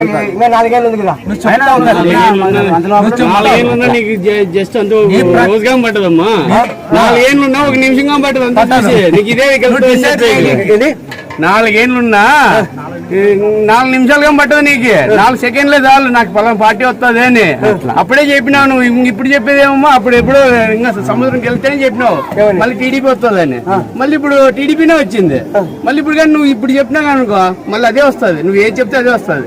ఇంకా 4 ఏళ్ళు ఉంది కదా జస్ట్ అంత రోజుగా పట్టదమ్మా 4 ఏళ్ళున్నా 1 నిమిషంగా పట్టదు అంత నీకు ఇదే 4 ఏళ్ళున్నా 4 నిమిషాలుగా పట్టదు నీకు 4 సెకండ్లే చాలు నాకు పలానా పార్టీ వస్తుంది అని అప్పుడే చెప్పినావు నువ్వు ఇప్పుడు చెప్పేదేమో అప్పుడు ఎప్పుడో ఇంకా సముద్రంకి వెళ్తేనే చెప్పినావు మళ్ళీ టీడీపీ వస్తుందని మళ్ళీ ఇప్పుడు టీడీపీనే వచ్చింది మళ్ళీ ఇప్పుడు కానీ నువ్వు ఇప్పుడు చెప్పినా అనుకో మళ్ళీ అదే వస్తుంది నువ్వు ఏం చెప్తే అదే వస్తుంది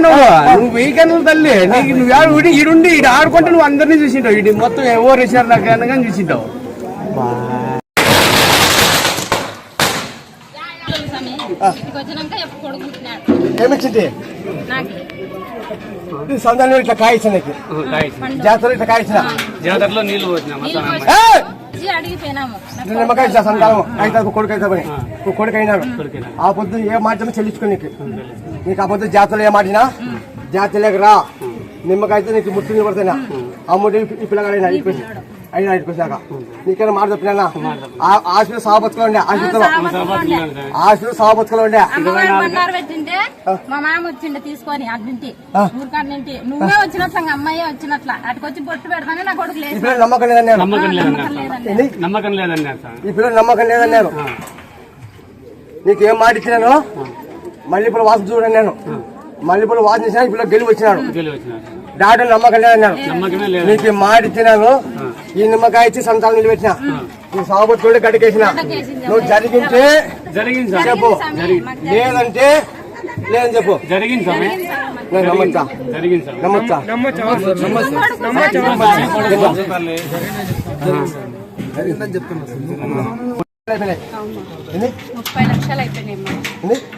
నువ్వు వీకెండ్ తల్లి నీకు నువ్వు ఈడుండి ఇటు ఆడుకుంటే నువ్వు అందరినీ చూసింటావు ఇటు మొత్తం ఎవరు వేసారు నాకు అనగానే చూసింటావు ఏమిచ్చింది సందాలు ఇట్లా కాయించిన జాతర ఇట్లా కాయించిన జాతరలో నీళ్లు నిమ్మకాయ ఇచ్చా సంతానం అయితే కొడుకు అయితే పని కొడుకు అయినాడు ఆ పొద్దు ఏ మాటమో చెల్లించుకో నీకు ఆ పొద్దు జాతరలో ఏ మాటినా జాతరలోకి రా నిమ్మకాయ అయితే నీకు ముట్టు పడుతున్నా అమ్ముడి ఈ పిల్లగాడైనా అయినా ఇటుకొచ్చాక నీకైనా మాట చెప్పినా ఆశలు సాబతులు ఉండే ఆశలు సాబతులు ఉండే మా మామ వచ్చిండే తీసుకొని అడ్డింటి ఊరికాడింటి నువ్వే వచ్చినట్లు అమ్మాయి వచ్చినట్ల అటుకొచ్చి బొట్టు పెడతానే నా కొడుకు లేదు నమ్మకం లేదన్నారు ఈ పిల్లలు నమ్మకం లేదన్నారు నీకేం మాట ఇచ్చినాను మల్లెపూల వాసన చూడండి నేను మల్లెపూల వాసన ఇచ్చినా ఈ పిల్లలు గెలిచి వచ్చినాడు డాక్టర్ నమ్మకం లేదన్నాను నీకు మాట ఇచ్చినాను ఈ నిమ్మకాయ ఇచ్చి సంతానం నిలబెట్టిన ఈ సాబతుడు గడికేసిన నువ్వు జరిగింటే చెప్పు లేదంటే లేదని చెప్పు నమ్మచ్చా నమ్మచ్చా 30 లక్షలు అయిపోయినాయి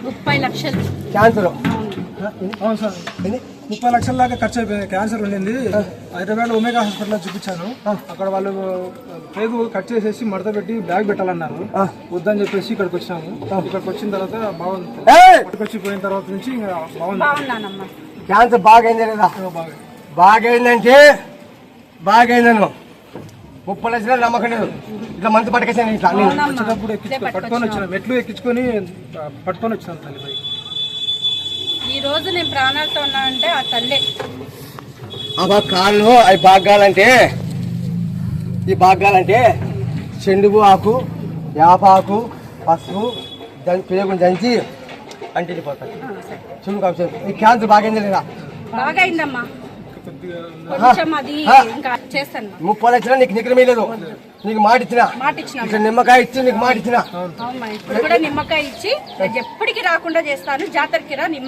30 లక్షలు క్యాన్సర్ 30 లక్షల దాకా ఖర్చు అయిపోయింది క్యాన్సర్ ఉండింది హైదరాబాద్ ఒమేగా హాస్పిటల్లో చూపించాను అక్కడ వాళ్ళు పేగు కట్ చేసేసి మడత పెట్టి బ్యాగ్ పెట్టాలన్నారు వద్దని చెప్పేసి ఇక్కడికి వచ్చినాము ఇక్కడికి వచ్చిన తర్వాత బాగుంది ఇక్కడికి వచ్చిపోయిన తర్వాత నుంచి ఇంకా బాగుంది క్యాన్సర్ బాగైంది లేదా బాగైందంటే బాగైందను 30 లక్షలు నమ్మకం లేదు ఇట్లా మంత్ పట్టుకొచ్చాను ఇట్లా వచ్చేటప్పుడు పట్టుకొని వచ్చిన మెట్లు ఎక్కించుకొని పట్టుకొని వచ్చినాను తల్లిపై ఈ రోజు నేను ప్రాణాలతో ఉన్నానంటే ఆ తల్లే ఆ కాళ్ళు అవి బాగాలంటే చెండుగు ఆకు యాపాకు పసుపు పేగుని దంచి అంటిపోతాయి చూడు కాదు ఈ క్యాన్సర్ బాగైంది లేదా బాగైందమ్మా కొంచెం అది ఇంకా చేస్తాను 30 లక్షలు నీకు నిగ్రహం లేదు నీకు మాట ఇచ్చిన నిమ్మకాయ ఇచ్చి నీకు మాట ఇచ్చిన నిమ్మకాయ ఇచ్చి ఎప్పటికి రాకుండా చేస్తాను జాతరకి రా నిమ్మకాయ